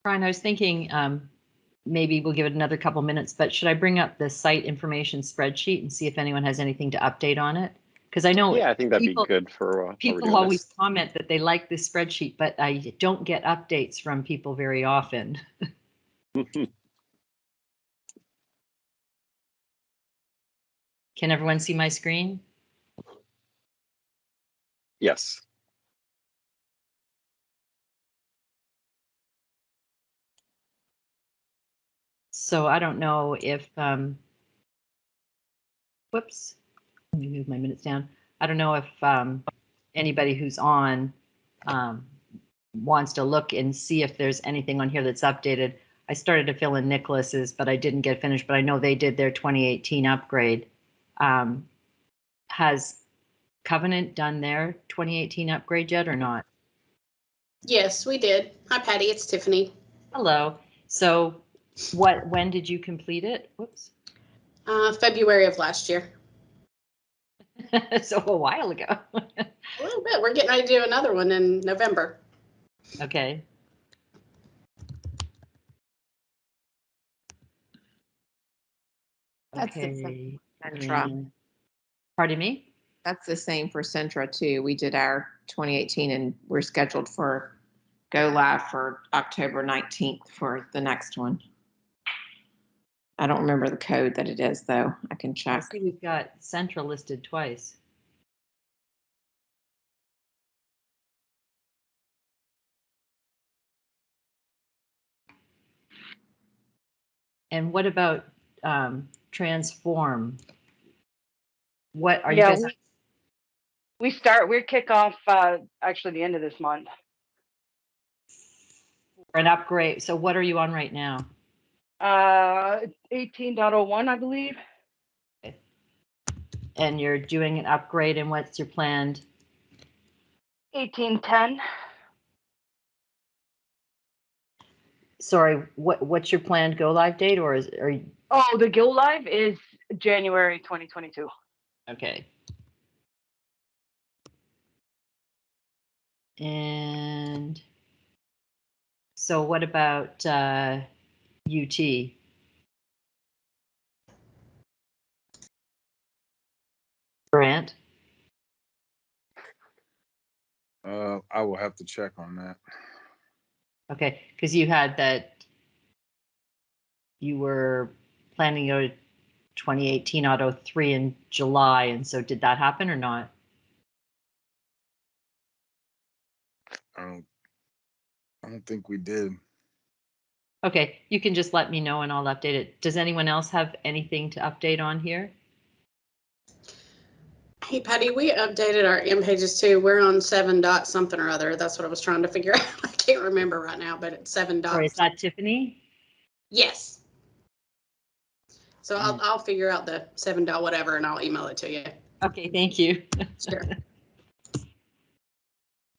Brian, I was thinking maybe we'll give it another couple minutes, but should I bring up the site information spreadsheet and see if anyone has anything to update on it? Because I know I think that'd be good for people always comment that they like this spreadsheet, but I don't get updates from people very often. Can everyone see my screen? Yes. So I don't know if, whoops, let me move my minutes down. I don't know if anybody who's on wants to look and see if there's anything on here that's updated. I started to fill in Nicholas's, but I didn't get finished, but I know they did their 2018 upgrade. Has Covenant done their 2018 upgrade yet or not? Yes, we did. Hi, Patty. It's Tiffany. Hello. So when did you complete it? Whoops. February of last year. So a while ago. A little bit. We're getting ready to do another one in November. Okay. That's the Okay. Centra. Pardon me? That's the same for Centra too. We did our 2018 and we're scheduled for go live for October 19th for the next one. I don't remember the code that it is though. I can check. I see we've got Centra listed twice. And what about Transform? What are you guys? We kick off actually the end of this month. For an upgrade. So what are you on right now? 18.01, I believe. Okay. And you're doing an upgrade, and what's your planned? 18.10. Sorry, what's your planned go live date, or are you? Oh, the go live is January 2022. Okay. And so what about UT? Grant? I will have to check on that. Okay, because you had that you were planning to go to 2018 Auto 3 in July, and so did that happen or not? I don't think we did. Okay, you can just let me know and I'll update it. Does anyone else have anything to update on here? Hey, Patty, we updated our M pages too. We're on 7 dot something or other. That's what I was trying to figure out. I can't remember right now, but it's 7 dot. Or is that Tiffany? Yes. So I'll figure out the 7 dot whatever and I'll email it to you. Okay, thank you. Sure.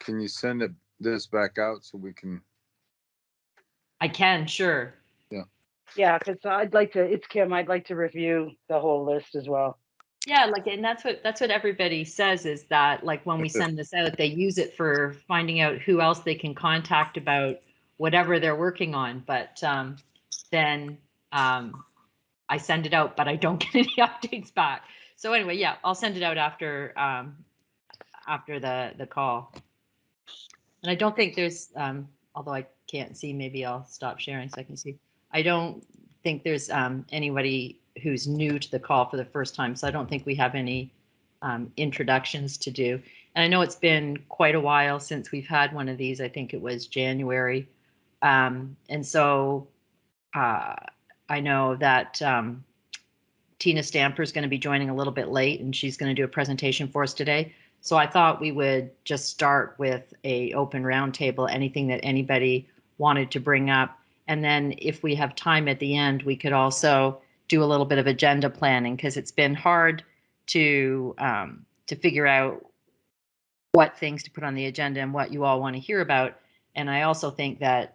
Can you send this back out so we can? I can, sure. Yeah. Yeah, because it's Kim. I'd like to review the whole list as well. Yeah, like, and that's what everybody says is that, like, when we send this out, they use it for finding out who else they can contact about whatever they're working on. But then I send it out, but I don't get any updates back. So anyway, yeah, I'll send it out after the call. And I don't think there's, although I can't see, maybe I'll stop sharing so I can see. I don't think there's anybody who's new to the call for the first time, so I don't think we have any introductions to do. And I know it's been quite a while since we've had one of these. I think it was January. And so I know that Tina Stamper is going to be joining a little bit late, and she's going to do a presentation for us today. So I thought we would just start with a open roundtable, anything that anybody wanted to bring up. And then if we have time at the end, we could also do a little bit of agenda planning, because it's been hard to figure out what things to put on the agenda and what you all want to hear about. And I also think that,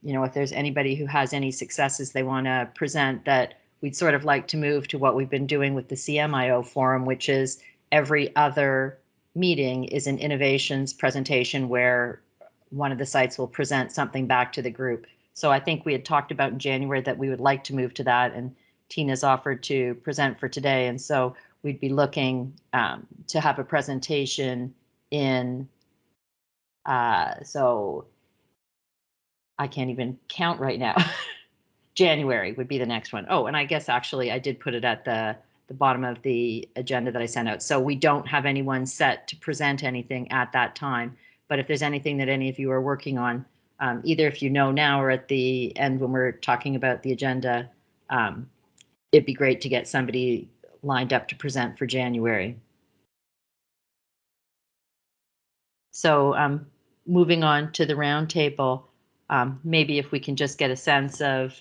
if there's anybody who has any successes they want to present, that we'd sort of like to move to what we've been doing with the CNIO forum, which is every other meeting is an innovations presentation where one of the sites will present something back to the group. So I think we had talked about in January that we would like to move to that, and Tina's offered to present for today. And so we'd be looking to have a presentation in, so I can't even count right now. January would be the next one. Oh, and I guess actually I did put it at the bottom of the agenda that I sent out. So we don't have anyone set to present anything at that time. But if there's anything that any of you are working on, either if you know now or at the end when we're talking about the agenda, it'd be great to get somebody lined up to present for January. So moving on to the roundtable, maybe if we can just get a sense of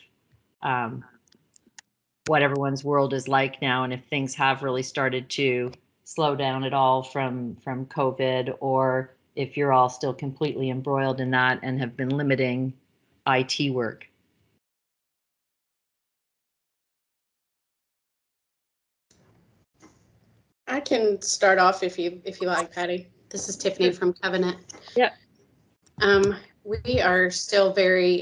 what everyone's world is like now, and if things have really started to slow down at all from COVID, or if you're all still completely embroiled in that and have been limiting IT work. I can start off if you like, Patty. This is Tiffany from Covenant. Yeah. We are still very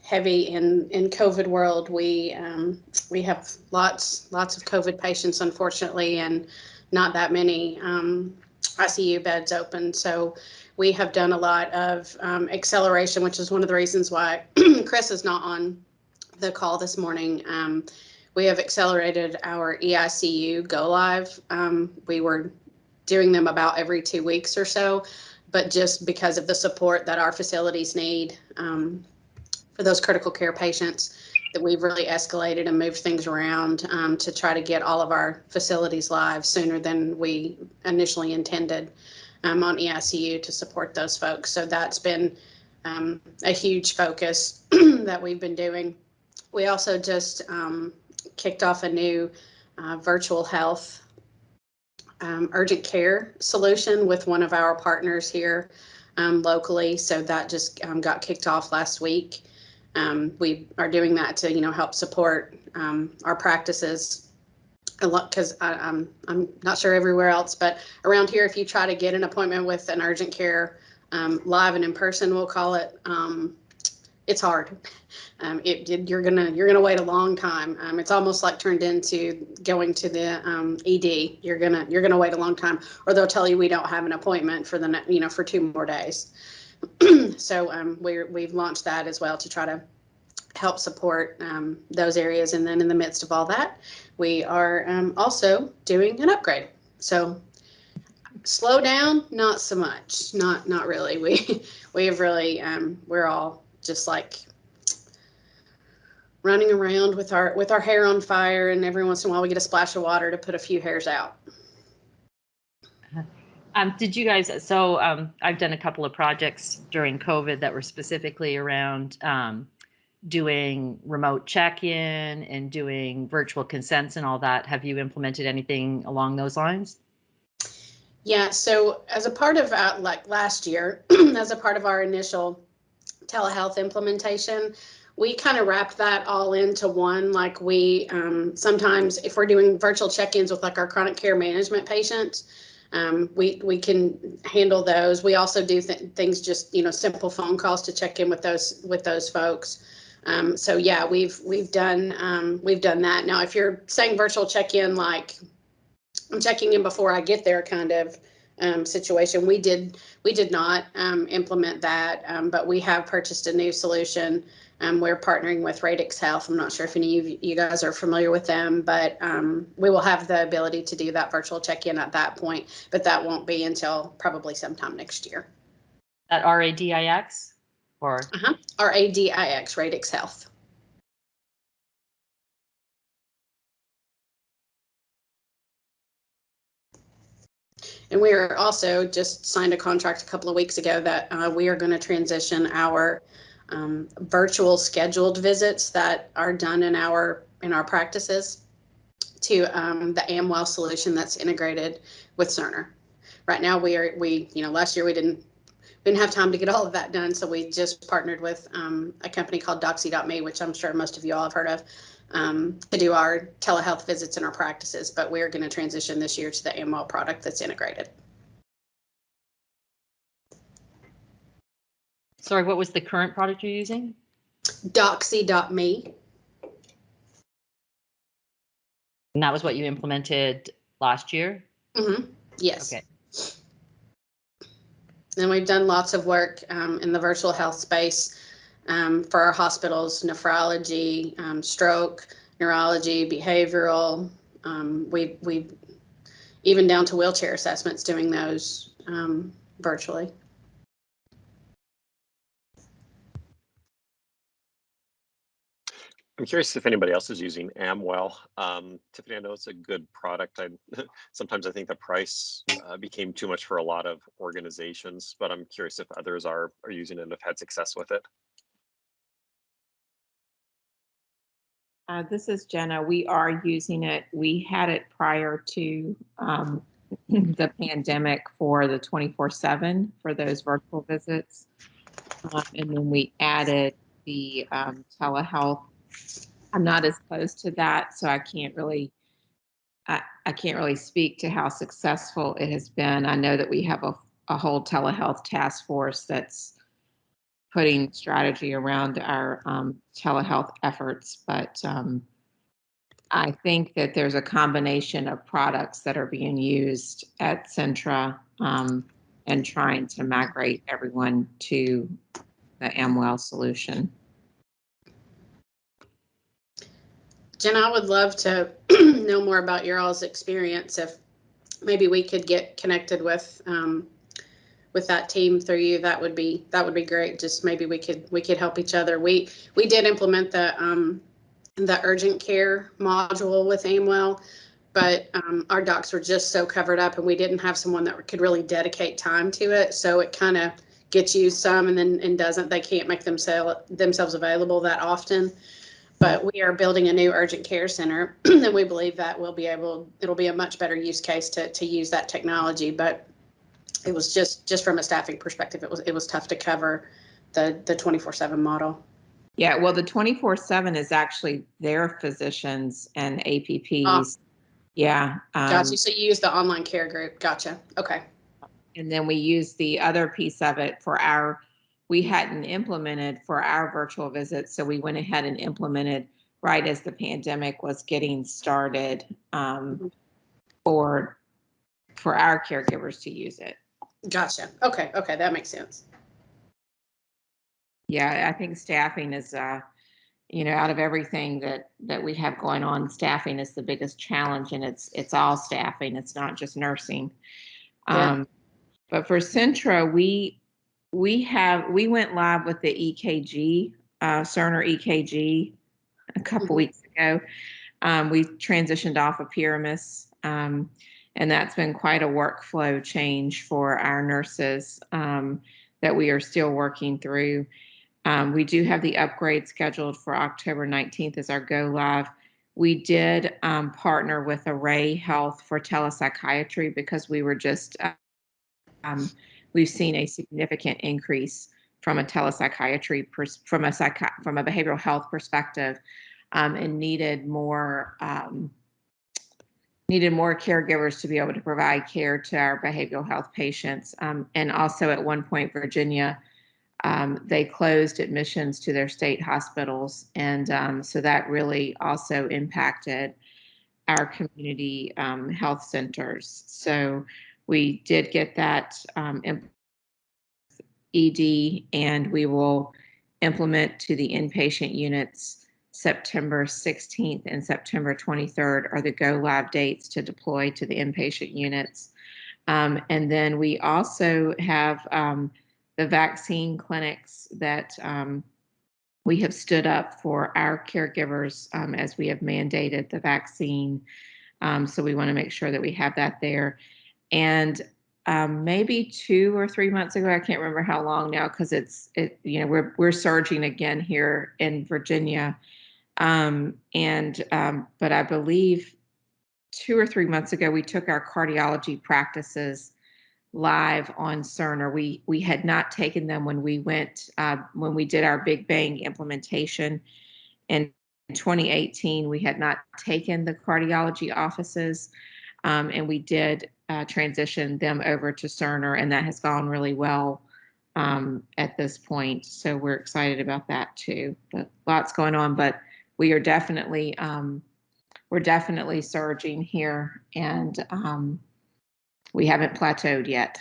heavy in COVID world. We have lots of COVID patients, unfortunately, and not that many ICU beds open. So we have done a lot of acceleration, which is one of the reasons why Chris is not on the call this morning. We have accelerated our EICU go live. We were doing them about every 2 weeks or so, but just because of the support that our facilities need for those critical care patients, that we've really escalated and moved things around to try to get all of our facilities live sooner than we initially intended on EICU to support those folks. So that's been a huge focus that we've been doing. We also just kicked off a new virtual health urgent care solution with one of our partners here locally. So that just got kicked off last week. We are doing that to, help support our practices a lot, because I'm not sure everywhere else, but around here, if you try to get an appointment with an urgent care live and in person, we'll call it, it's hard. You're gonna wait a long time. It's almost like turned into going to the ED. You're gonna wait a long time, or they'll tell you we don't have an appointment for for 2 more days. So we've launched that as well to try to help support those areas. And then in the midst of all that, we are also doing an upgrade. So slow down, not so much, not really. We have really we're all just like running around with our hair on fire, and every once in a while we get a splash of water to put a few hairs out. Did you guys, so I've done a couple of projects during COVID that were specifically around doing remote check-in and doing virtual consents and all that. Have you implemented anything along those lines? Yeah, so as a part of like last year, as a part of our initial telehealth implementation, we kind of wrapped that all into one. Like we sometimes, if we're doing virtual check-ins with like our chronic care management patients, we can handle those. We also do things just simple phone calls to check in with those folks. So yeah, we've done that. Now, if you're saying virtual check-in, like I'm checking in before I get there kind of situation, we did not implement that, but we have purchased a new solution. We're partnering with Radix Health. I'm not sure if any of you guys are familiar with them, but we will have the ability to do that virtual check-in at that point, but that won't be until probably sometime next year. At RADIX or? RADIX, Radix Health. And we are also just signed a contract a couple of weeks ago that we are going to transition our virtual scheduled visits that are done in our practices to the AmWell solution that's integrated with Cerner. Right now, last year we didn't have time to get all of that done, so we just partnered with a company called Doxy.me, which I'm sure most of you all have heard of, to do our telehealth visits in our practices. But we're going to transition this year to the AmWell product that's integrated. Sorry, what was the current product you're using? Doxy.me. And that was what you implemented last year? Yes. Okay. And we've done lots of work in the virtual health space for our hospitals, nephrology, stroke, neurology, behavioral. We've even down to wheelchair assessments, doing those virtually. I'm curious if anybody else is using AmWell. Tiffany, I know it's a good product. Sometimes I think the price became too much for a lot of organizations, but I'm curious if others are using it and have had success with it. This is Jenna. We are using it. We had it prior to the pandemic for the 24/7 for those virtual visits. And then we added the telehealth. I'm not as close to that, so I can't really speak to how successful it has been. I know that we have a whole telehealth task force that's putting strategy around our telehealth efforts, but I think that there's a combination of products that are being used at Centra and trying to migrate everyone to the AmWell solution. Jenna, I would love to know more about your all's experience. If maybe we could get connected with that team through you, that would be great. Just maybe we could help each other. We did implement the urgent care module with AmWell, but our docs were just so covered up, and we didn't have someone that could really dedicate time to it. So it kind of gets used some, and then doesn't. They can't make themselves available that often. But we are building a new urgent care center, and we believe that it'll be a much better use case to use that technology. But it was just from a staffing perspective, it was tough to cover the 24/7 model. Yeah, well, the 24/7 is actually their physicians and APPs. Yeah. Gotcha. So you use the online care group. Gotcha. Okay. And then we use the other piece of it we hadn't implemented for our virtual visits. So we went ahead and implemented right as the pandemic was getting started for our caregivers to use it. Gotcha. Okay. That makes sense. Yeah, I think staffing is, out of everything that we have going on, staffing is the biggest challenge, and it's all staffing. It's not just nursing. Yeah. But for Centra, we went live with the EKG, Cerner EKG a couple weeks ago. We transitioned off of Pyramus, and that's been quite a workflow change for our nurses that we are still working through. We do have the upgrade scheduled for October 19th as our go live. We did partner with Array Health for telepsychiatry because we were just we've seen a significant increase from a telepsychiatry from a behavioral health perspective, and needed more caregivers to be able to provide care to our behavioral health patients. And also at one point, Virginia, they closed admissions to their state hospitals, and so that really also impacted our community health centers. So we did get that ED, and we will implement to the inpatient units. September 16th and September 23rd are the go live dates to deploy to the inpatient units. And then we also have the vaccine clinics that we have stood up for our caregivers as we have mandated the vaccine. So we want to make sure that we have that there. And maybe 2 or 3 months ago, I can't remember how long now, because we're surging again here in Virginia. But I believe 2 or 3 months ago, we took our cardiology practices live on Cerner. We had not taken them when we did our Big Bang implementation in 2018. We had not taken the cardiology offices, and we did transition them over to Cerner, and that has gone really well at this point. So we're excited about that too. But lots going on, but we are definitely we're definitely surging here, and we haven't plateaued yet.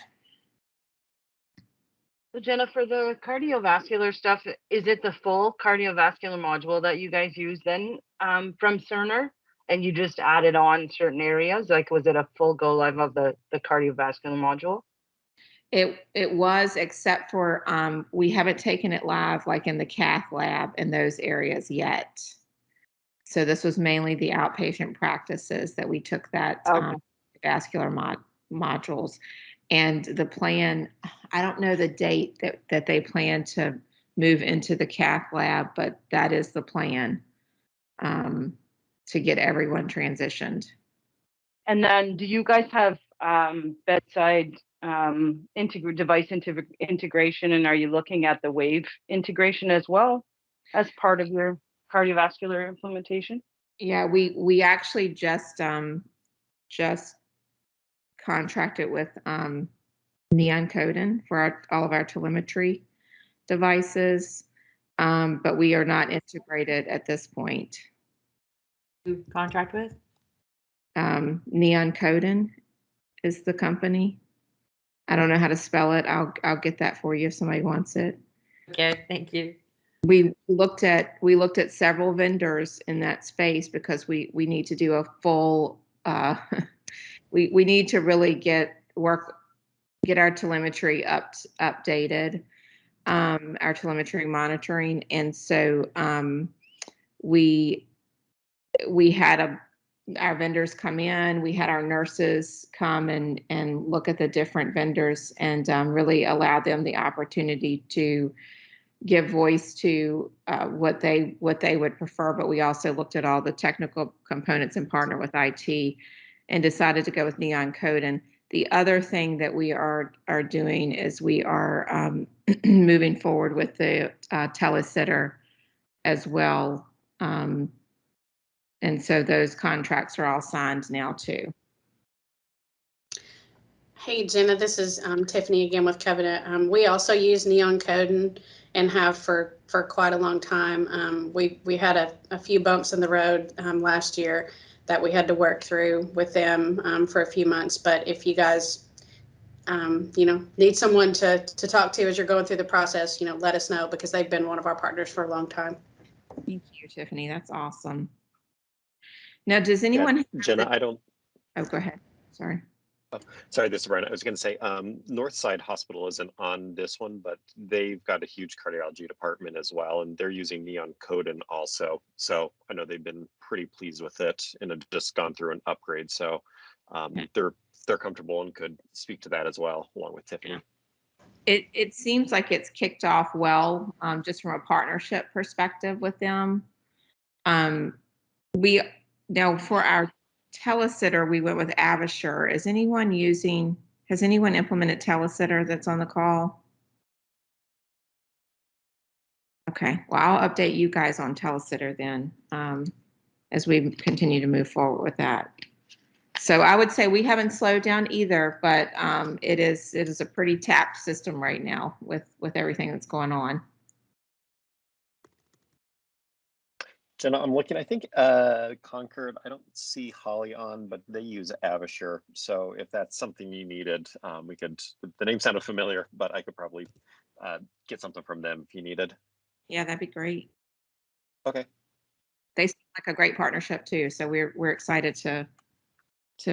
So Jennifer, the cardiovascular stuff, is it the full cardiovascular module that you guys use then from Cerner? And you just added on certain areas? Like, was it a full go live of the cardiovascular module? It was, except for we haven't taken it live like in the cath lab in those areas yet. So this was mainly the outpatient practices that we took that vascular modules. And the plan, I don't know the date that they plan to move into the cath lab, but that is the plan to get everyone transitioned. And then do you guys have bedside device integration, and are you looking at the wave integration as well as part of your cardiovascular implementation? Yeah, we actually just contracted with Neon Codon for all of our telemetry devices, but we are not integrated at this point. Who contract with? Neon Codon is the company. I don't know how to spell it. I'll get that for you if somebody wants it. Okay, thank you. We looked at several vendors in that space because we need to do a full we need to really get our telemetry updated, our telemetry monitoring, and so we had our vendors come in. We had our nurses come and look at the different vendors and really allow them the opportunity to give voice to what they would prefer. But we also looked at all the technical components and partner with IT and decided to go with Neon Codon. The other thing that we are doing is we are moving forward with the telesitter as well. And so those contracts are all signed now too. Hey, Jenna, this is Tiffany again with Covenant. We also use Neon Codon and have for quite a long time. We had a few bumps in the road last year that we had to work through with them for a few months. But if you guys, need someone to talk to as you're going through the process, let us know, because they've been one of our partners for a long time. Thank you, Tiffany. That's awesome. Now, does anyone? Yeah, Jenna, I don't. Oh, go ahead. Sorry. Oh, sorry, this is Brian. I was going to say Northside Hospital isn't on this one, but they've got a huge cardiology department as well, and they're using Neon Codon also. So I know they've been pretty pleased with it and have just gone through an upgrade. So they're comfortable and could speak to that as well, along with Tiffany. Yeah. It seems like it's kicked off well, just from a partnership perspective with them. We now for our telesitter, we went with Avasure. Has anyone implemented telesitter that's on the call? Okay, well, I'll update you guys on telesitter then as we continue to move forward with that. So I would say we haven't slowed down either, but it is a pretty tapped system right now with everything that's going on. Jenna, I'm looking, I think Concord, I don't see Holly on, but they use Avasure. So if that's something you needed, the name sounded familiar, but I could probably get something from them if you needed. Yeah, that'd be great. Okay. They seem like a great partnership too. So we're excited to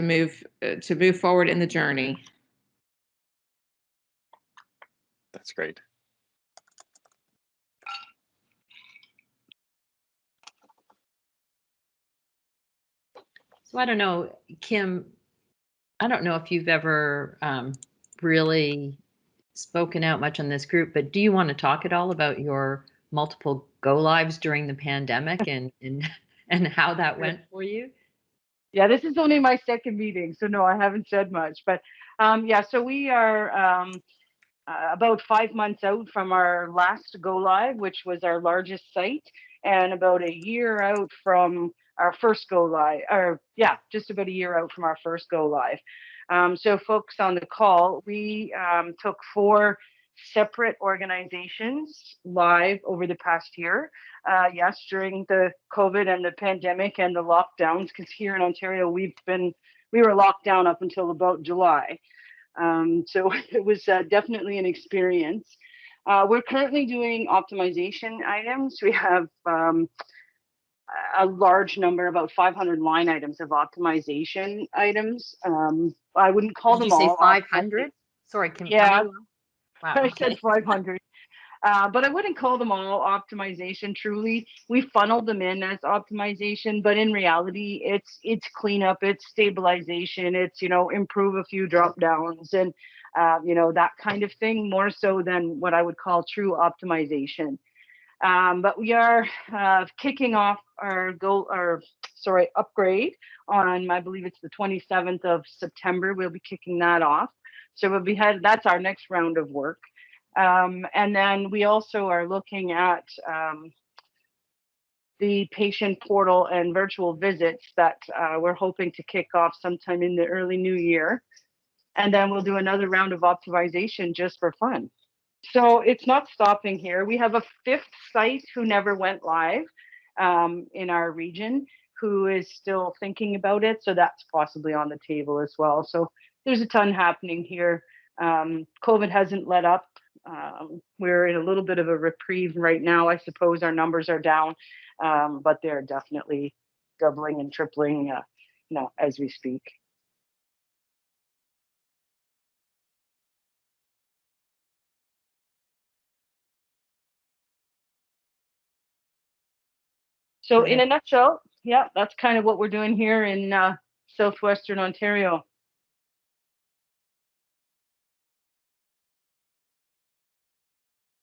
move forward in the journey. That's great. So I don't know, Kim, I don't know if you've ever really spoken out much on this group, but do you want to talk at all about your multiple go lives during the pandemic and how that went for you? Yeah, this is only my second meeting, so no, I haven't said much. But so we are about 5 months out from our last go live, which was our largest site, and about a year out from our first go live, just about a year out from our first go live. So folks on the call, we took 4 separate organizations live over the past year. Yes, during the COVID and the pandemic and the lockdowns, because here in Ontario, we were locked down up until about July. So it was definitely an experience. We're currently doing optimization items. We have a large number, about 500 line items of optimization items. I wouldn't call Did them you say all. 500? Sorry, can Yeah, wow, I okay. said 500. But I wouldn't call them all optimization. Truly, we funneled them in as optimization, but in reality, it's cleanup, it's stabilization, it's improve a few drop downs and that kind of thing, more so than what I would call true optimization. But we are kicking off our upgrade on, I believe it's the 27th of September. We'll be kicking that off. So that's our next round of work. And then we also are looking at the patient portal and virtual visits that we're hoping to kick off sometime in the early new year. And then we'll do another round of optimization just for fun. So it's not stopping here. We have a 5th site who never went live in our region, who is still thinking about it. So that's possibly on the table as well. So there's a ton happening here. COVID hasn't let up. We're in a little bit of a reprieve right now. I suppose our numbers are down, but they're definitely doubling and tripling as we speak. So in a nutshell, yeah, that's kind of what we're doing here in southwestern Ontario.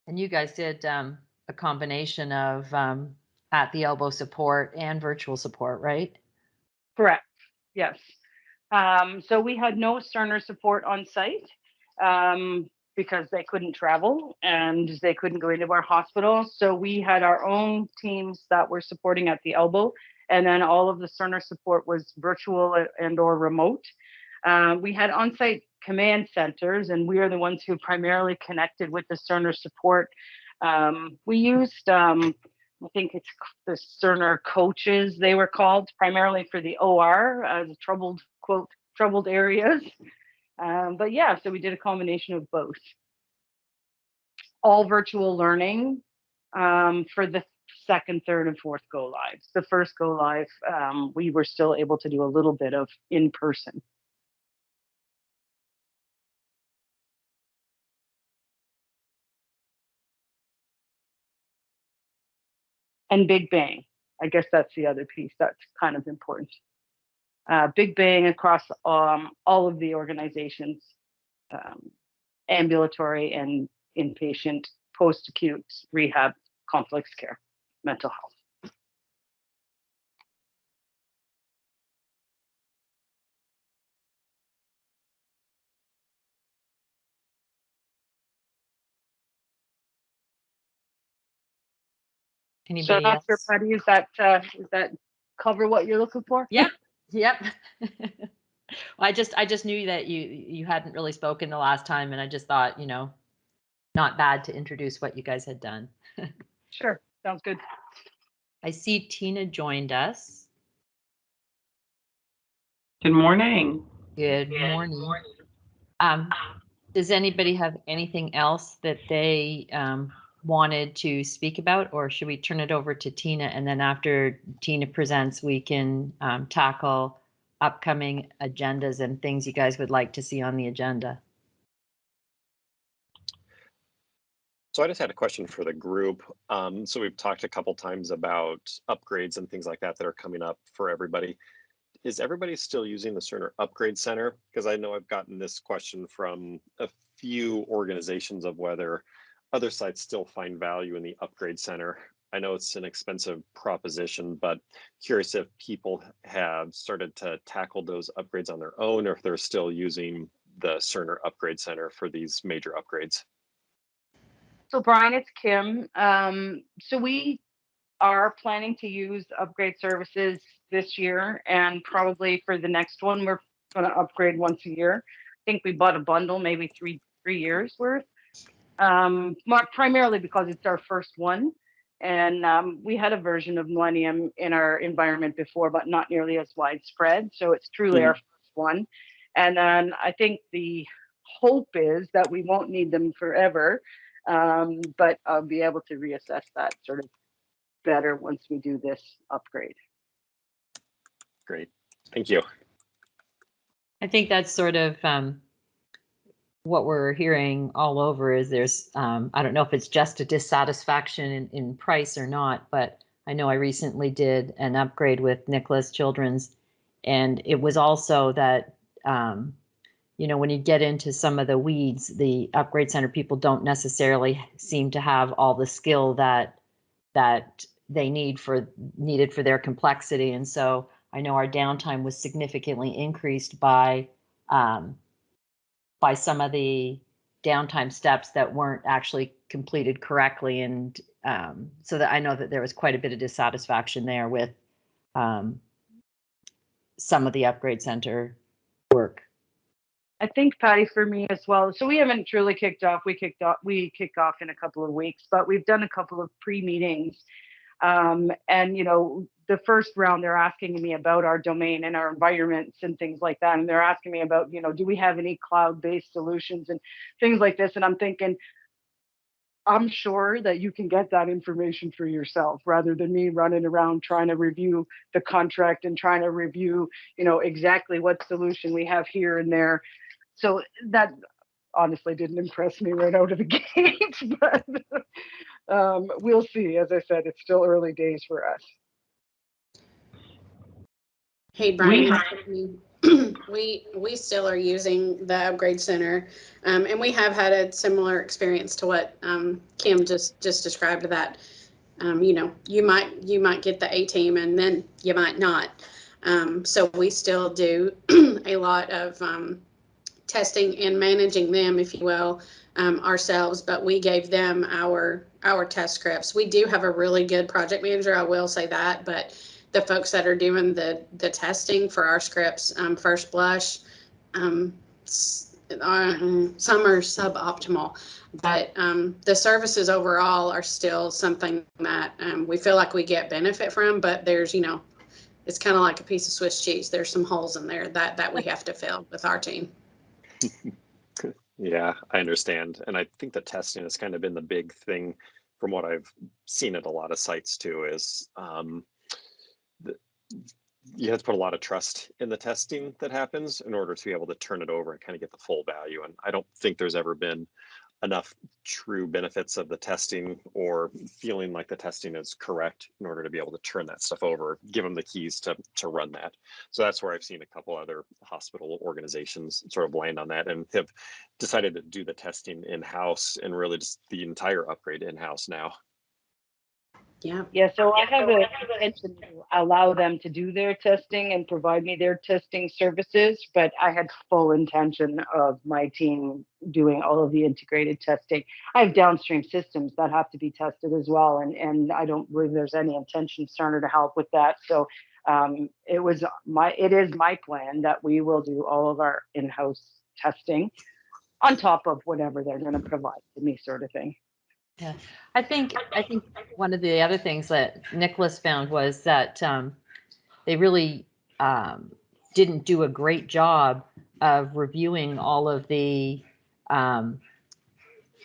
And you guys did a combination of at the elbow support and virtual support, right? Correct. Yes. So we had no Cerner support on site because they couldn't travel and they couldn't go into our hospital. So we had our own teams that were supporting at the elbow, and then all of the Cerner support was virtual and or remote. We had on-site command centers, and we are the ones who primarily connected with the Cerner support. We used, I think it's the Cerner coaches, they were called, primarily for the OR, the troubled areas. But yeah, so we did a combination of both. All virtual learning for the 2nd, 3rd, and 4th go lives. The first go live, we were still able to do a little bit of in person. And Big Bang. I guess that's the other piece that's kind of important. Big Bang across all of the organizations, ambulatory and inpatient, post-acute, rehab, complex care, mental health. Anybody So else? Dr. Putty, does that cover what you're looking for? Yeah. Yep. Well, I just knew that you hadn't really spoken the last time, and I just thought, not bad to introduce what you guys had done. Sure, sounds good. I see Tina joined us. Good morning. Good morning. Does anybody have anything else that they wanted to speak about, or should we turn it over to Tina, and then after Tina presents, we can tackle upcoming agendas and things you guys would like to see on the agenda? So I just had a question for the group. So we've talked a couple times about upgrades and things like that are coming up for everybody. Is everybody still using the Cerner Upgrade Center? Because I know I've gotten this question from a few organizations of whether other sites still find value in the Upgrade Center. I know it's an expensive proposition, but curious if people have started to tackle those upgrades on their own, or if they're still using the Cerner Upgrade Center for these major upgrades. So Brian, it's Kim. So we are planning to use upgrade services this year, and probably for the next one, we're going to upgrade once a year. I think we bought a bundle, maybe three years worth. primarily because it's our first one. And we had a version of Millennium in our environment before, but not nearly as widespread. So it's truly our first one. And then I think the hope is that we won't need them forever, but I'll be able to reassess that sort of better once we do this upgrade. Great, thank you. I think that's sort of what we're hearing all over is there's, I don't know if it's just a dissatisfaction in price or not, but I know I recently did an upgrade with Nicholas Children's, and it was also that, you know, when you get into some of the weeds, the upgrade center people don't necessarily seem to have all the skill that they needed for their complexity. And so I know our downtime was significantly increased by some of the downtime steps that weren't actually completed correctly. And so that I know that there was quite a bit of dissatisfaction there with some of the upgrade center work. I think, Patty, for me as well. So we haven't truly kicked off. We kick off in a couple of weeks, but we've done a couple of pre-meetings. And, you know, the first round, they're asking me about our domain and our environments and things like that. And they're asking me about, you know, do we have any cloud-based solutions and things like this? And I'm thinking, I'm sure that you can get that information for yourself rather than me running around trying to review the contract and trying to review, you know, exactly what solution we have here and there. So that honestly didn't impress me right out of the gate, but we'll see. As I said, it's still early days for us. Hey, Brian, we still are using the Upgrade Center, and we have had a similar experience to what Kim just described. That you know, you might get the A team, and then you might not. So we still do a lot of testing and managing them, if you will, ourselves. But we gave them our test scripts. We do have a really good project manager, I will say that, but the folks that are doing the testing for our scripts, first blush, some are suboptimal, but the services overall are still something that we feel like we get benefit from, but there's, you know, it's kind of like a piece of Swiss cheese. There's some holes in there that we have to fill with our team. Yeah, I understand. And I think the testing has kind of been the big thing from what I've seen at a lot of sites too, is you have to put a lot of trust in the testing that happens in order to be able to turn it over and kind of get the full value. And I don't think there's ever been enough true benefits of the testing or feeling like the testing is correct in order to be able to turn that stuff over, give them the keys to run that. So that's where I've seen a couple other hospital organizations sort of land on that and have decided to do the testing in-house and really just the entire upgrade in-house now. Yeah, so I have an intention to allow them to do their testing and provide me their testing services, but I had full intention of my team doing all of the integrated testing. I have downstream systems that have to be tested as well, and I don't believe there's any intention of Cerner to help with that. So it is my plan that we will do all of our in-house testing on top of whatever they're going to provide to me, sort of thing. Yeah, I think one of the other things that Nicholas found was that they really didn't do a great job of reviewing all of the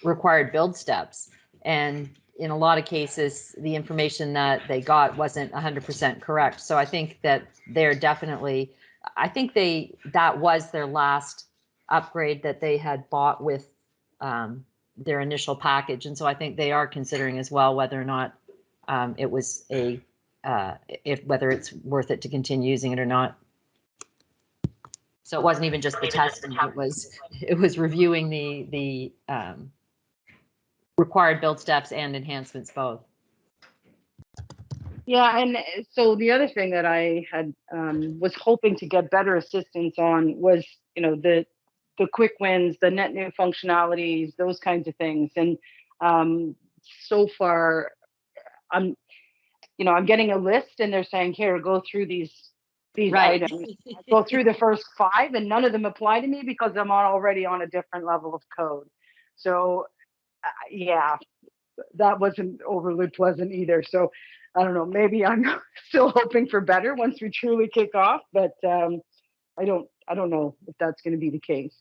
required build steps. And in a lot of cases, the information that they got wasn't 100% correct. So I think that they're definitely, that was their last upgrade that they had bought with their initial package. And so I think they are considering as well whether or not it was whether it's worth it to continue using it or not. So it wasn't even just the testing, it was reviewing the required build steps and enhancements both. Yeah, and so the other thing that I had was hoping to get better assistance on was, you know, the quick wins, the net new functionalities, those kinds of things. And so far, I'm getting a list, and they're saying, here, go through these Right. items. Go through the first 5, and none of them apply to me because I'm already on a different level of code. So yeah, that wasn't overly pleasant either. So I don't know, maybe I'm still hoping for better once we truly kick off, but I don't know if that's going to be the case.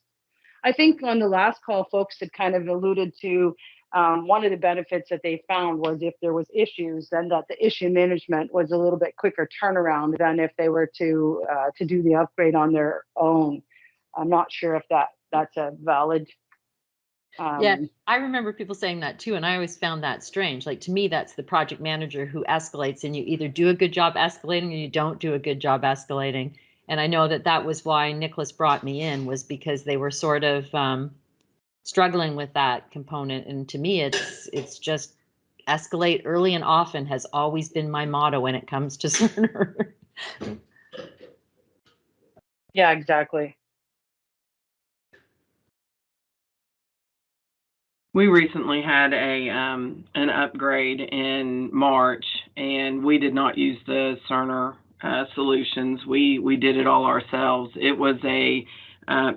I think on the last call, folks had kind of alluded to one of the benefits that they found was if there was issues, then that the issue management was a little bit quicker turnaround than if they were to do the upgrade on their own. I'm not sure if that's a valid. Yeah, I remember people saying that too, and I always found that strange. Like, to me, that's the project manager who escalates, and you either do a good job escalating or you don't do a good job escalating. And I know that was why Nicholas brought me in, was because they were sort of struggling with that component. And to me, it's just escalate early and often has always been my motto when it comes to Cerner. Yeah, exactly. We recently had an upgrade in March, and we did not use the Cerner solutions. We did it all ourselves. It was a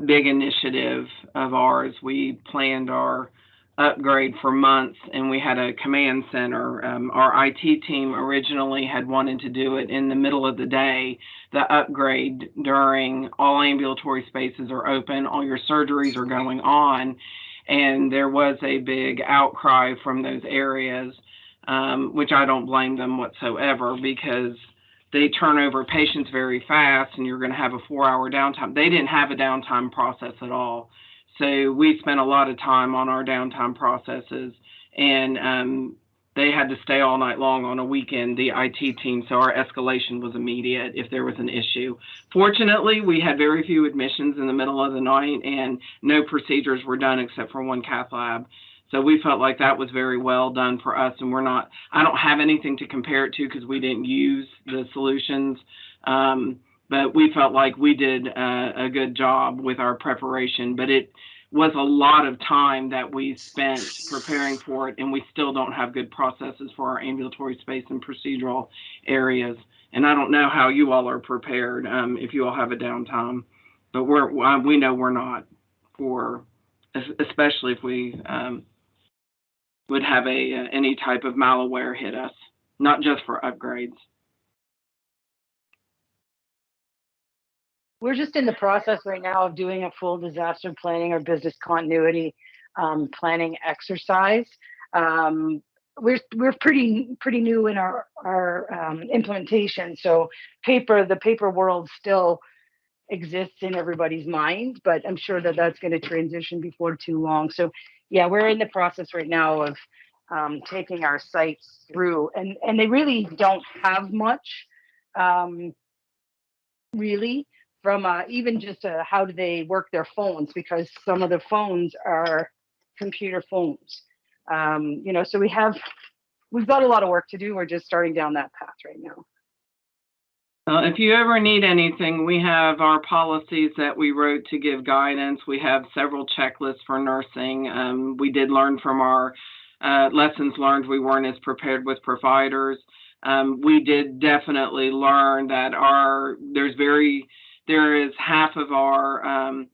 big initiative of ours. We planned our upgrade for months, and we had a command center. Our IT team originally had wanted to do it in the middle of the day. The upgrade during all ambulatory spaces are open, all your surgeries are going on. And there was a big outcry from those areas, which I don't blame them whatsoever, because they turn over patients very fast and you're going to have a 4-hour downtime. They didn't have a downtime process at all. So we spent a lot of time on our downtime processes, and they had to stay all night long on a weekend, the IT team, so our escalation was immediate if there was an issue. Fortunately, we had very few admissions in the middle of the night, and no procedures were done except for one cath lab. So we felt like that was very well done for us, and I don't have anything to compare it to because we didn't use the solutions, but we felt like we did a good job with our preparation, but it was a lot of time that we spent preparing for it, and we still don't have good processes for our ambulatory space and procedural areas. And I don't know how you all are prepared, if you all have a downtime, but we know we're not, especially if we would have any type of malware hit us, not just for upgrades. We're just in the process right now of doing a full disaster planning or business continuity planning exercise. We're pretty new in our implementation, so the paper world still exists in everybody's mind, but I'm sure that's going to transition before too long. So yeah, we're in the process right now of taking our sites through, and they really don't have much, really. From even just how do they work their phones, because some of the phones are computer phones. So we've got a lot of work to do. We're just starting down that path right now. If you ever need anything, we have our policies that we wrote to give guidance. We have several checklists for nursing. We did learn from our lessons learned. We weren't as prepared with providers. We did definitely learn that there is half of our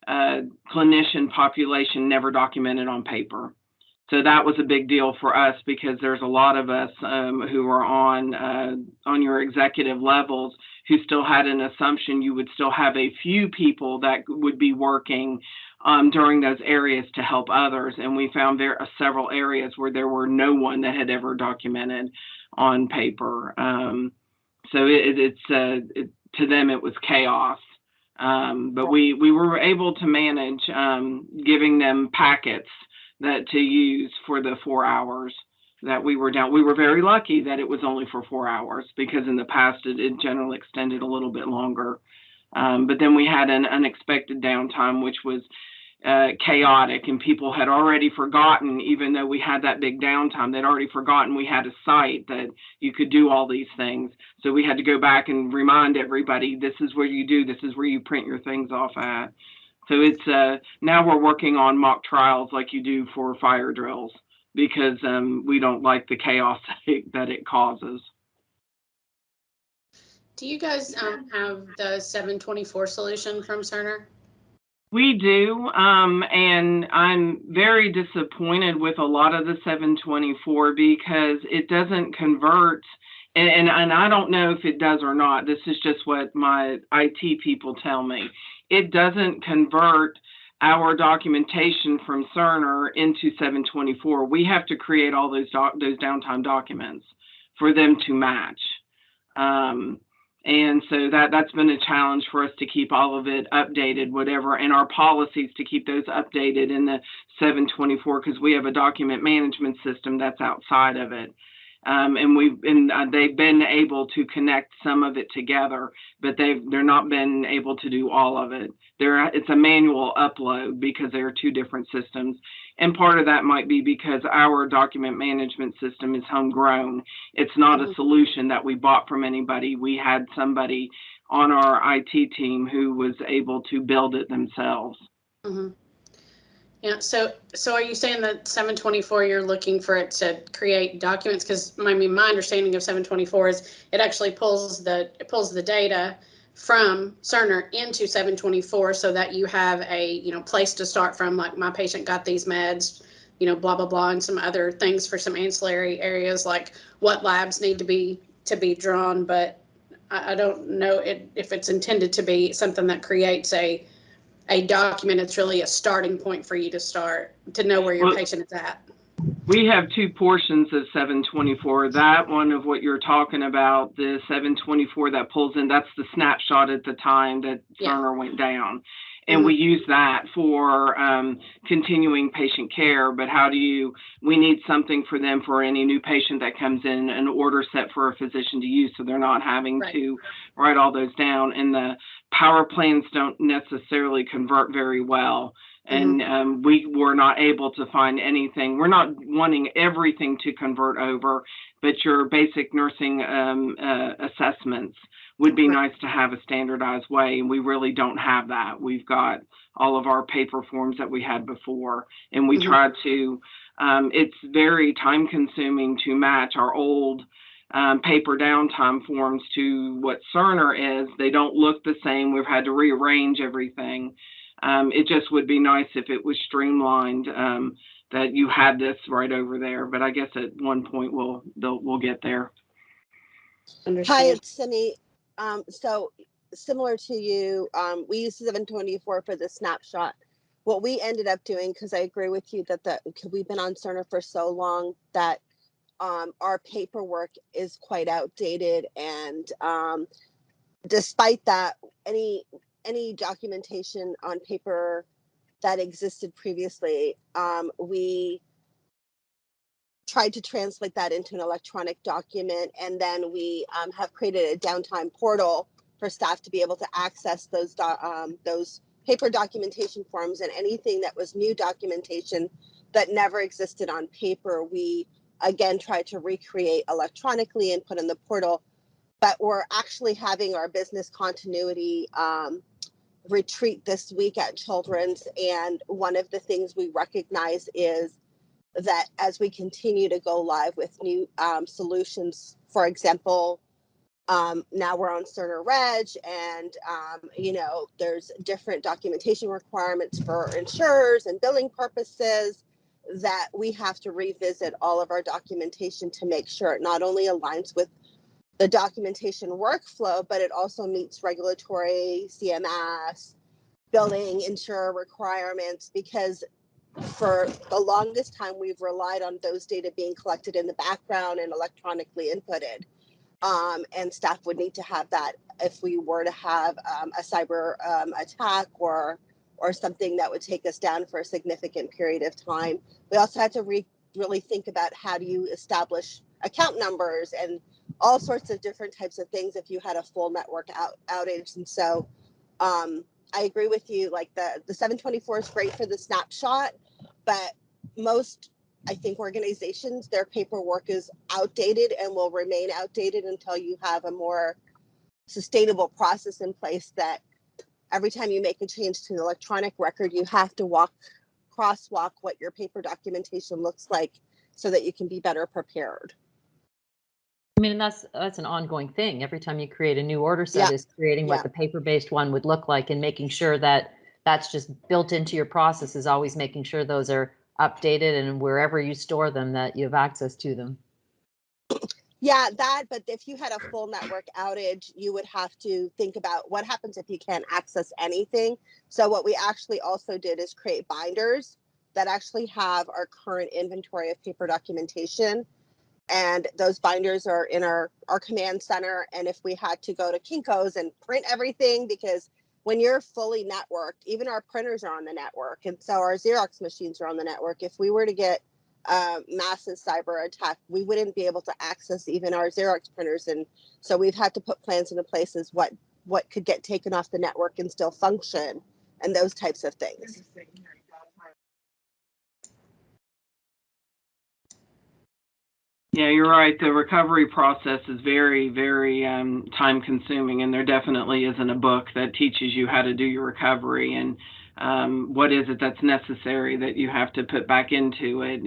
clinician population never documented on paper. So that was a big deal for us, because there's a lot of us who are on your executive levels who still had an assumption you would still have a few people that would be working during those areas to help others. And we found there are several areas where there were no one that had ever documented on paper. So to them, it was chaos. But we were able to manage giving them packets to use for the 4 hours that we were down. We were very lucky that it was only for 4 hours, because in the past it generally extended a little bit longer. But then we had an unexpected downtime, which was chaotic, and people had already forgotten, even though we had that big downtime, they'd already forgotten we had a site that you could do all these things. So we had to go back and remind everybody, this is where you do, this is where you print your things off at. So it's now we're working on mock trials like you do for fire drills, because we don't like the chaos that it causes. Do you guys have the 724 solution from Cerner? We do, and I'm very disappointed with a lot of the 724 because it doesn't convert, and I don't know if it does or not. This is just what my IT people tell me. It doesn't convert our documentation from Cerner into 724. We have to create all those downtime documents for them to match. And so that's been a challenge for us to keep all of it updated, whatever, and our policies to keep those updated in the 724 because we have a document management system that's outside of it. And they've been able to connect some of it together, but they're not been able to do all of it. It's a manual upload because there are two different systems. And part of that might be because our document management system is homegrown. It's not a solution that we bought from anybody. We had somebody on our IT team who was able to build it themselves. Mm-hmm. Yeah. So are you saying that 724 you're looking for it to create documents? Because my understanding of 724 is it actually pulls the data from Cerner into 724 so that you have a place to start from. Like my patient got these meds, blah blah blah, and some other things for some ancillary areas like what labs need to be drawn. But I don't know if it's intended to be something that creates a document. It's really a starting point for you to start to know where your patient is at. We have two portions of 724. That one of what you're talking about, the 724 that pulls in, that's the snapshot at the time that Cerner went down. And we use that for continuing patient care. But we need something for them for any new patient that comes in, an order set for a physician to use so they're not having to write all those down. And the power plans don't necessarily convert very well. And we were not able to find anything. We're not wanting everything to convert over, but your basic nursing assessments would be nice to have a standardized way. And we really don't have that. We've got all of our paper forms that we had before. And we tried to, it's very time consuming to match our old paper downtime forms to what Cerner is. They don't look the same. We've had to rearrange everything. It just would be nice if it was streamlined, that you had this right over there. But I guess at one point we'll get there. Hi, it's Cindy. So similar to you, we use 724 for the snapshot. What we ended up doing, because I agree with you that we've been on Cerner for so long that our paperwork is quite outdated, and despite that, any documentation on paper that existed previously, we tried to translate that into an electronic document, and then we have created a downtime portal for staff to be able to access those paper documentation forms, and anything that was new documentation that never existed on paper, we again tried to recreate electronically and put in the portal. But we're actually having our business continuity retreat this week at Children's, and one of the things we recognize is that as we continue to go live with new solutions, for example, now we're on Cerner Reg, and there's different documentation requirements for insurers and billing purposes, that we have to revisit all of our documentation to make sure it not only aligns with the documentation workflow, but it also meets regulatory, CMS, billing, insurer requirements, because for the longest time we've relied on those data being collected in the background and electronically inputted. And staff would need to have that if we were to have a cyber attack or something that would take us down for a significant period of time. We also had to really think about how do you establish account numbers and all sorts of different types of things if you had a full network outage. And so I agree with you, like the 724 is great for the snapshot, but most, I think, organizations, their paperwork is outdated and will remain outdated until you have a more sustainable process in place that every time you make a change to the electronic record, you have to crosswalk what your paper documentation looks like so that you can be better prepared. I mean, that's an ongoing thing. Every time you create a new order set, is creating what the paper-based one would look like and making sure that that's just built into your process, is always making sure those are updated, and wherever you store them, that you have access to them. Yeah, that, but if you had a full network outage, you would have to think about what happens if you can't access anything. So what we actually also did is create binders that actually have our current inventory of paper documentation. And those binders are in our command center. And if we had to go to Kinko's and print everything, because when you're fully networked, even our printers are on the network. And so our Xerox machines are on the network. If we were to get massive cyber attack, we wouldn't be able to access even our Xerox printers. And so we've had to put plans into places what could get taken off the network and still function, and those types of things. Yeah, you're right. The recovery process is very, very time consuming, and there definitely isn't a book that teaches you how to do your recovery and what is it that's necessary that you have to put back into it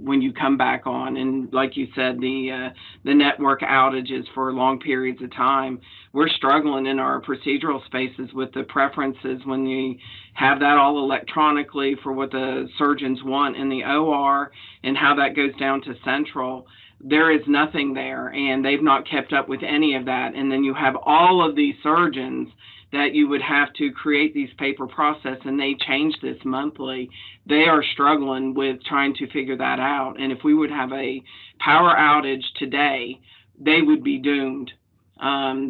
when you come back on. And like you said, the network outages for long periods of time. We're struggling in our procedural spaces with the preferences when you have that all electronically for what the surgeons want in the OR and how that goes down to central. There is nothing there, and they've not kept up with any of that. And then you have all of these surgeons that you would have to create these paper process, and they change this monthly. They are struggling with trying to figure that out. And if we would have a power outage today, they would be doomed.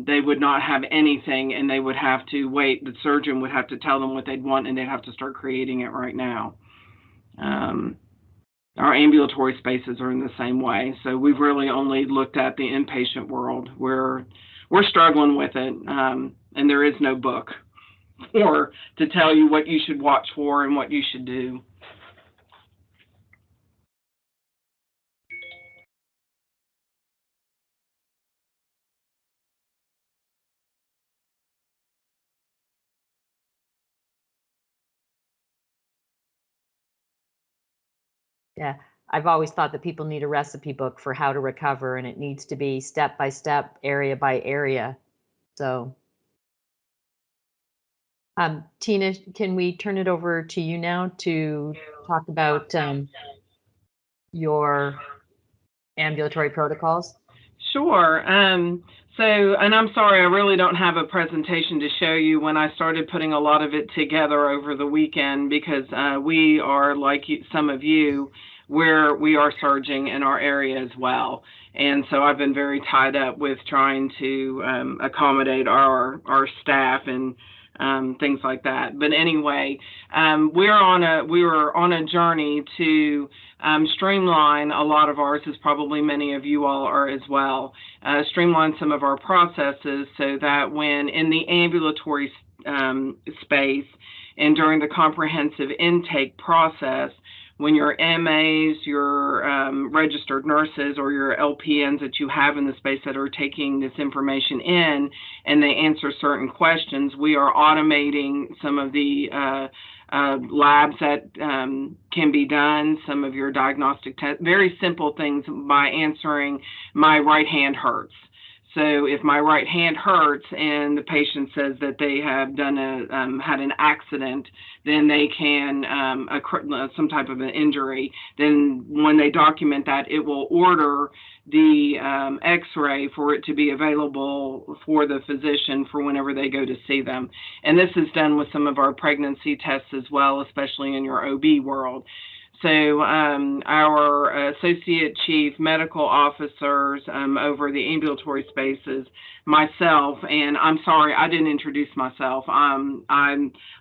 They would not have anything, and they would have to wait. The surgeon would have to tell them what they'd want, and they'd have to start creating it right now. Our ambulatory spaces are in the same way. So we've really only looked at the inpatient world. We're struggling with it, and there is no book to tell you what you should watch for and what you should do. Yeah, I've always thought that people need a recipe book for how to recover, and it needs to be step by step, area by area. So, Tina, can we turn it over to you now to talk about your ambulatory protocols? Sure. And I'm sorry, I really don't have a presentation to show you when I started putting a lot of it together over the weekend, because we are, like some of you, where we are surging in our area as well. And so I've been very tied up with trying to accommodate our staff and things like that. But anyway, we were on a journey to streamline a lot of ours, as probably many of you all are as well, streamline some of our processes so that when in the ambulatory space and during the comprehensive intake process, when your MAs, your registered nurses, or your LPNs that you have in the space that are taking this information in and they answer certain questions, we are automating some of the labs that can be done, some of your diagnostic tests, very simple things, by answering, my right hand hurts. So if my right hand hurts and the patient says that they have done had an accident, then they can some type of an injury. Then when they document that, it will order the X-ray for it to be available for the physician for whenever they go to see them. And this is done with some of our pregnancy tests as well, especially in your OB world. So our associate chief medical officers over the ambulatory spaces, myself, and I'm sorry, I didn't introduce myself. I'm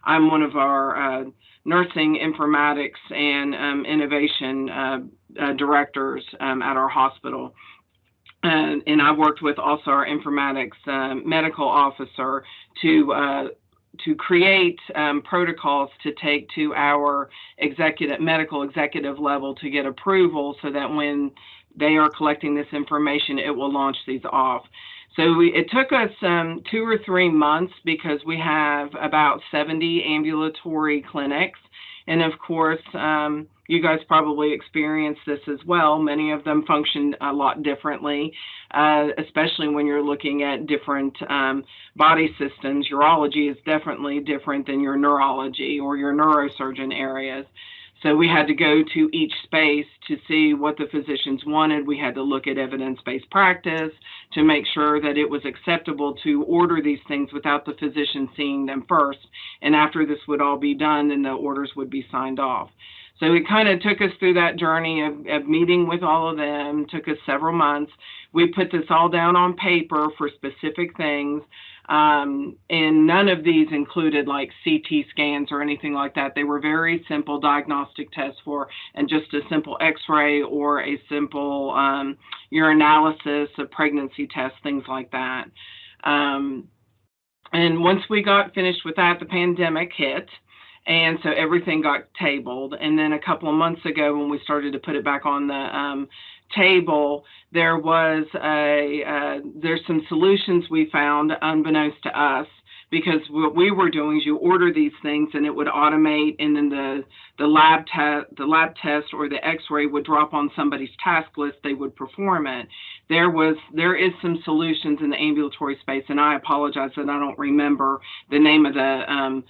one of our nursing informatics and innovation directors at our hospital. And I worked with also our informatics medical officer to create protocols to take to our medical executive level to get approval, so that when they are collecting this information, it will launch these off. So it took us 2 or 3 months, because we have about 70 ambulatory clinics. And of course, you guys probably experienced this as well. Many of them function a lot differently, especially when you're looking at different body systems. Urology is definitely different than your neurology or your neurosurgeon areas. So we had to go to each space to see what the physicians wanted. We had to look at evidence-based practice to make sure that it was acceptable to order these things without the physician seeing them first. And after this would all be done, then the orders would be signed off. So it kind of took us through that journey of meeting with all of them, took us several months. We put this all down on paper for specific things. And none of these included like CT scans or anything like that. They were very simple diagnostic tests and just a simple x-ray or a simple urinalysis, a pregnancy test, things like that. And once we got finished with that, the pandemic hit. And so everything got tabled. And then a couple of months ago, when we started to put it back on the table, there was there's some solutions we found unbeknownst to us, because what we were doing is you order these things and it would automate, and then the lab test or the x-ray would drop on somebody's task list. They would perform it. There is some solutions in the ambulatory space, and I apologize that I don't remember the name of the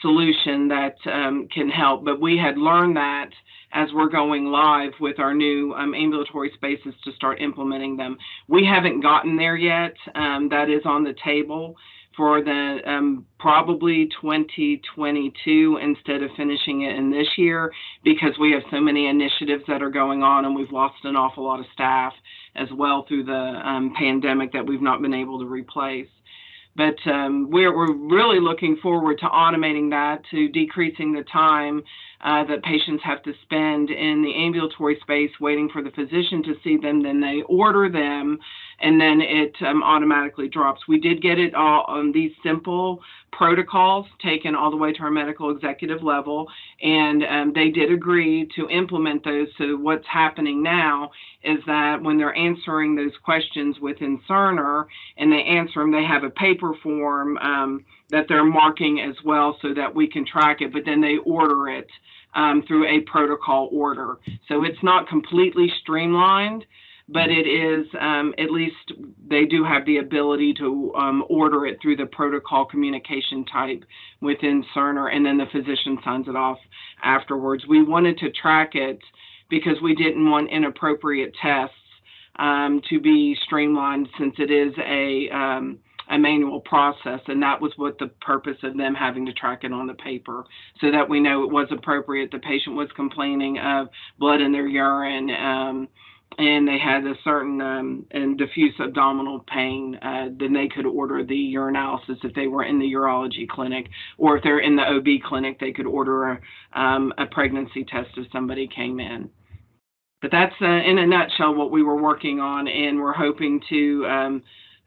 solution that can help, but we had learned that as we're going live with our new ambulatory spaces to start implementing them. We haven't gotten there yet. That is on the table for the probably 2022 instead of finishing it in this year, because we have so many initiatives that are going on, and we've lost an awful lot of staff as well through the pandemic that we've not been able to replace. But we're really looking forward to automating that, to decreasing the time that patients have to spend in the ambulatory space waiting for the physician to see them. Then they order them, and then it automatically drops. We did get it all on these simple protocols taken all the way to our medical executive level, and they did agree to implement those. So what's happening now is that when they're answering those questions within Cerner and they answer them, they have a paper form that they're marking as well so that we can track it, but then they order it through a protocol order. So it's not completely streamlined, but it is, at least they do have the ability to order it through the protocol communication type within Cerner, and then the physician signs it off afterwards. We wanted to track it because we didn't want inappropriate tests to be streamlined, since it is a manual process, and that was what the purpose of them having to track it on the paper, so that we know it was appropriate. The patient was complaining of blood in their urine, and they had a certain and diffuse abdominal pain, then they could order the urinalysis if they were in the urology clinic, or if they're in the OB clinic, they could order a pregnancy test if somebody came in. But that's in a nutshell what we were working on, and we're hoping to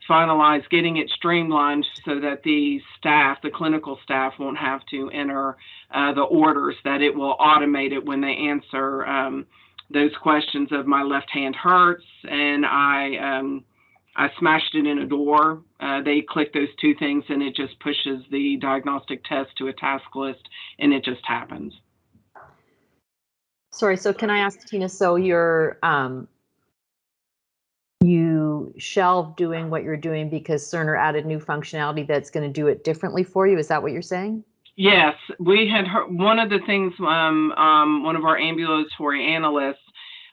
finalize getting it streamlined so that the staff, the clinical staff, won't have to enter the orders, that it will automate it when they answer those questions of my left hand hurts and I smashed it in a door. They click those two things and it just pushes the diagnostic test to a task list, and it just happens. Sorry, so can I ask Tina, so you shelved doing what you're doing because Cerner added new functionality that's going to do it differently for you? Is that what you're saying? Yes, we had heard one of the things, one of our ambulatory analysts,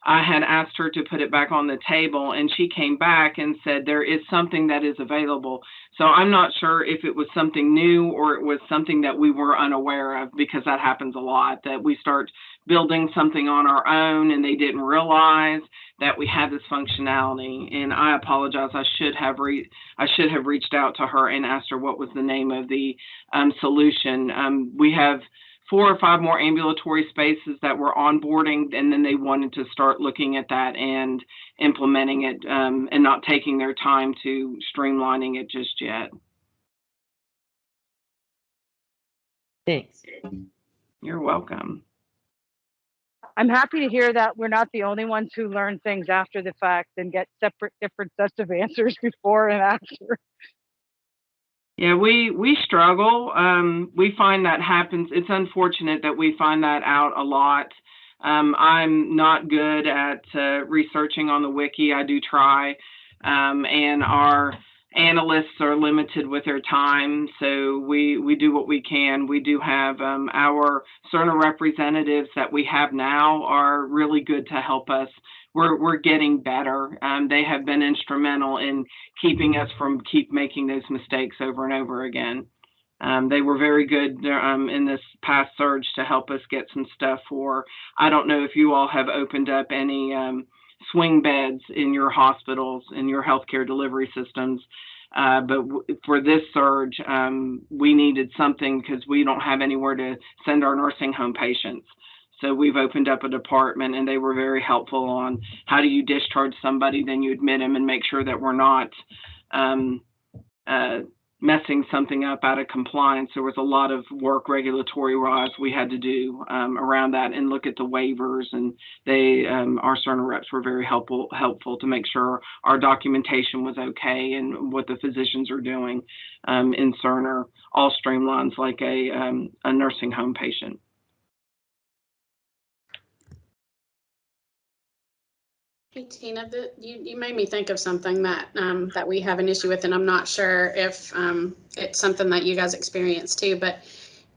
I had asked her to put it back on the table, and she came back and said there is something that is available. So I'm not sure if it was something new or it was something that we were unaware of, because that happens a lot, that we start building something on our own and they didn't realize that we had this functionality. And I apologize. I should have reached out to her and asked her what was the name of the solution. We have 4 or 5 more ambulatory spaces that we're onboarding, and then they wanted to start looking at that and implementing it, and not taking their time to streamlining it just yet. Thanks. You're welcome. I'm happy to hear that we're not the only ones who learn things after the fact and get different sets of answers before and after. Yeah, we struggle. We find that happens. It's unfortunate that we find that out a lot. I'm not good at researching on the wiki. I do try, and our analysts are limited with their time, so we do what we can. We do have our Cerner representatives that we have now are really good to help us. We're getting better. They have been instrumental in keeping us from making those mistakes over and over again. They were very good in this past surge to help us get some stuff for. I don't know if you all have opened up any swing beds in your hospitals, in your healthcare delivery systems. But for this surge, we needed something because we don't have anywhere to send our nursing home patients. So we've opened up a department, and they were very helpful on how do you discharge somebody, then you admit them and make sure that we're not messing something up out of compliance. There was a lot of work regulatory-wise we had to do around that and look at the waivers, and they, our Cerner reps were very helpful to make sure our documentation was okay and what the physicians are doing in Cerner all streamlines like a nursing home patient. Hey, Tina, you made me think of something that that we have an issue with, and I'm not sure if it's something that you guys experience too, but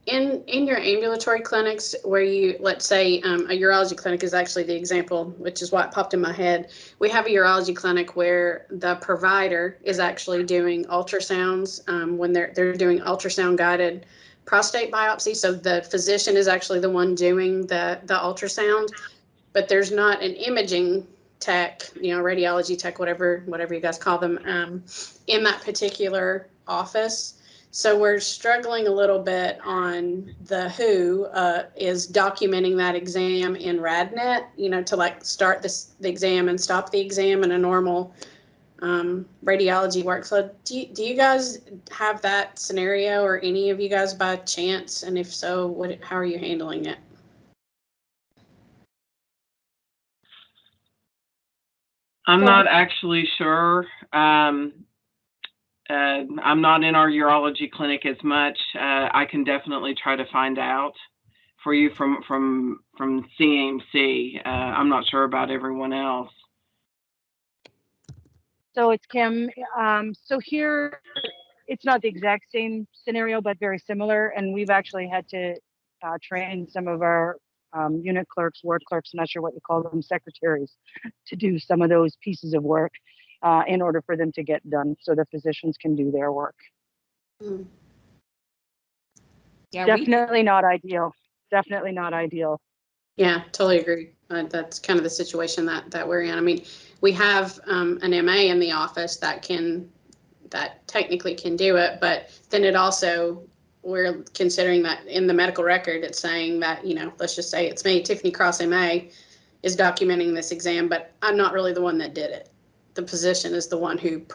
in your ambulatory clinics where you, let's say a urology clinic is actually the example, which is what popped in my head. We have a urology clinic where the provider is actually doing ultrasounds when they're doing ultrasound guided prostate biopsy. So the physician is actually the one doing the ultrasound, but there's not an imaging tech, radiology tech, whatever you guys call them, in that particular office. So we're struggling a little bit on the who is documenting that exam in RadNet, to like start the exam and stop the exam in a normal radiology workflow. Do you guys have that scenario, or any of you guys by chance? And if so, how are you handling it? I'm not actually sure. I'm not in our urology clinic as much. I can definitely try to find out for you from CMC. I'm not sure about everyone else. So it's Kim. So here, it's not the exact same scenario, but very similar. And we've actually had to train some of our unit clerks, ward clerks, I'm not sure what you call them, secretaries, to do some of those pieces of work in order for them to get done so the physicians can do their work. Yeah, definitely not ideal. Definitely not ideal. Yeah, totally agree. That's kind of the situation that we're in. I mean, we have an MA in the office that technically can do it, but then it also, we're considering that in the medical record, it's saying that, let's just say it's me, Tiffany Cross MA, is documenting this exam, but I'm not really the one that did it. The physician is the one who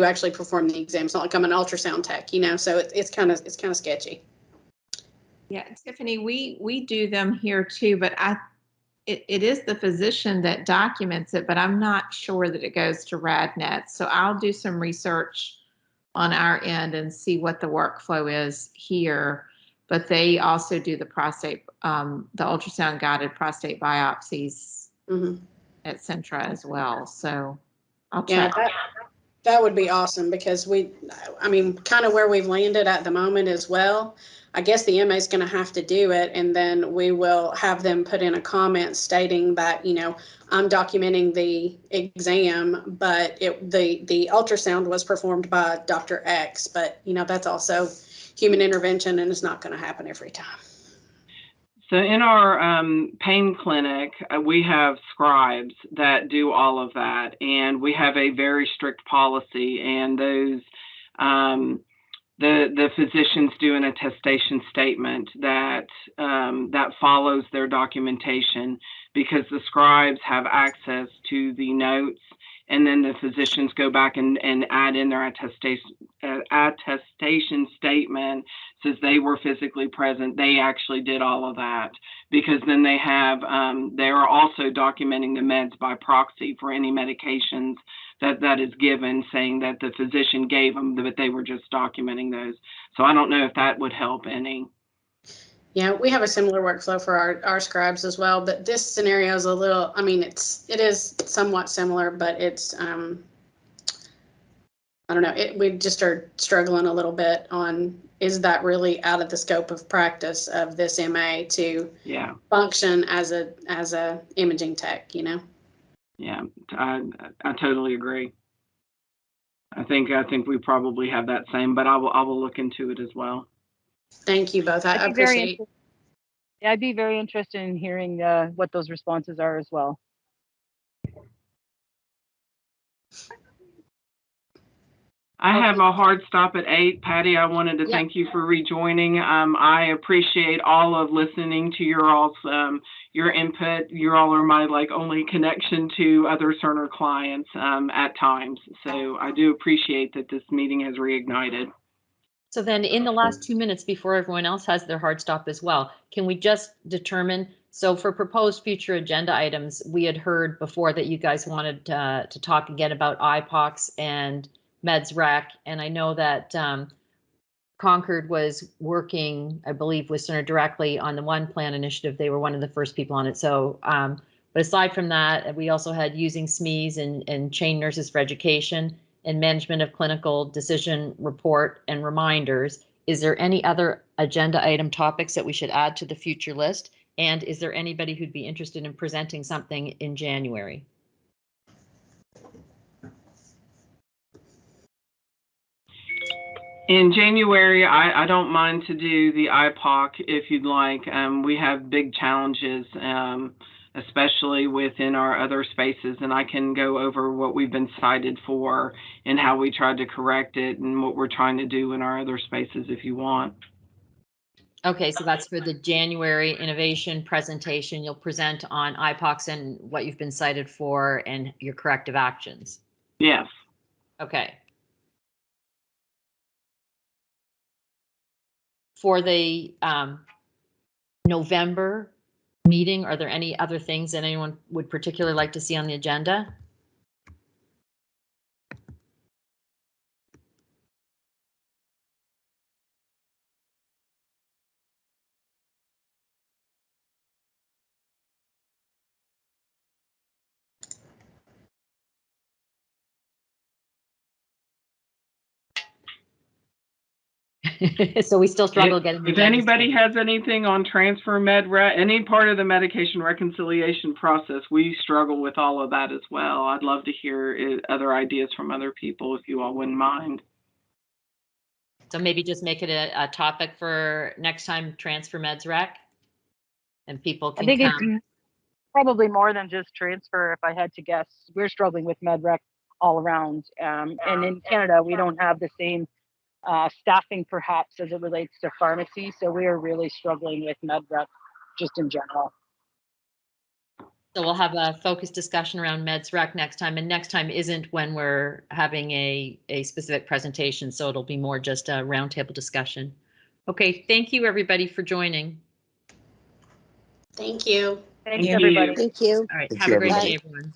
actually performed the exam. It's not like I'm an ultrasound tech, so it's kind of sketchy. Yeah, Tiffany, we do them here too, but it is the physician that documents it, but I'm not sure that it goes to RadNet. So I'll do some research on our end and see what the workflow is here. But they also do the ultrasound guided prostate biopsies at Centra as well. So I'll check. Yeah, that would be awesome, because kind of where we've landed at the moment as well. I guess the MA is going to have to do it, and then we will have them put in a comment stating that, I'm documenting the exam, but the ultrasound was performed by Dr. X, but, that's also human intervention, and it's not going to happen every time. So in our pain clinic, we have scribes that do all of that, and we have a very strict policy, and those the physicians do an attestation statement that follows their documentation, because the scribes have access to the notes, and then the physicians go back and add in their attestation statement, says they were physically present. They actually did all of that, because then they are also documenting the meds by proxy for any medications that is given, saying that the physician gave them, but they were just documenting those. So I don't know if that would help any. Yeah, we have a similar workflow for our scribes as well, but this scenario is a little, I mean, it is somewhat similar, but it's, I don't know, we just are struggling a little bit on, is that really out of the scope of practice of this MA to function as a imaging tech, you know? Yeah, I totally agree. I think we probably have that same, but I will look into it as well. Thank you both. I appreciate. I'd be very interested in hearing what those responses are as well. I have a hard stop at 8. Patty, I wanted to thank you for rejoining. I appreciate all of listening to your all's your input. You all are my only connection to other Cerner clients at times. So I do appreciate that this meeting has reignited. So then in the last 2 minutes before everyone else has their hard stop as well, can we just determine, so for proposed future agenda items, we had heard before that you guys wanted to talk again about IPOCs and MedsRec, and I know that Concord was working, I believe, with Cerner directly on the One Plan initiative. They were one of the first people on it. So, but aside from that, we also had using SMEs and chain nurses for education and management of clinical decision report and reminders. Is there any other agenda item topics that we should add to the future list? And is there anybody who'd be interested in presenting something in January? In January, I don't mind to do the IPOC if you'd like. We have big challenges, especially within our other spaces, and I can go over what we've been cited for and how we tried to correct it and what we're trying to do in our other spaces if you want. Okay, so that's for the January innovation presentation. You'll present on IPOCs and what you've been cited for and your corrective actions. Yes. Okay. For the November meeting, are there any other things that anyone would particularly like to see on the agenda? So we still struggle getting. If anybody has anything on transfer any part of the medication reconciliation process, we struggle with all of that as well. I'd love to hear other ideas from other people if you all wouldn't mind. So maybe just make it a topic for next time, transfer meds rec, and people can. I think it's probably more than just transfer. If I had to guess, we're struggling with med rec all around, and in Canada we don't have the same staffing perhaps as it relates to pharmacy. So we are really struggling with med rec just in general. So we'll have a focused discussion around meds rec next time, and next time isn't when we're having a specific presentation. So it'll be more just a roundtable discussion. Okay, thank you everybody for joining. Thank you. Thanks everybody. Thank you. All right, have a great day, everyone.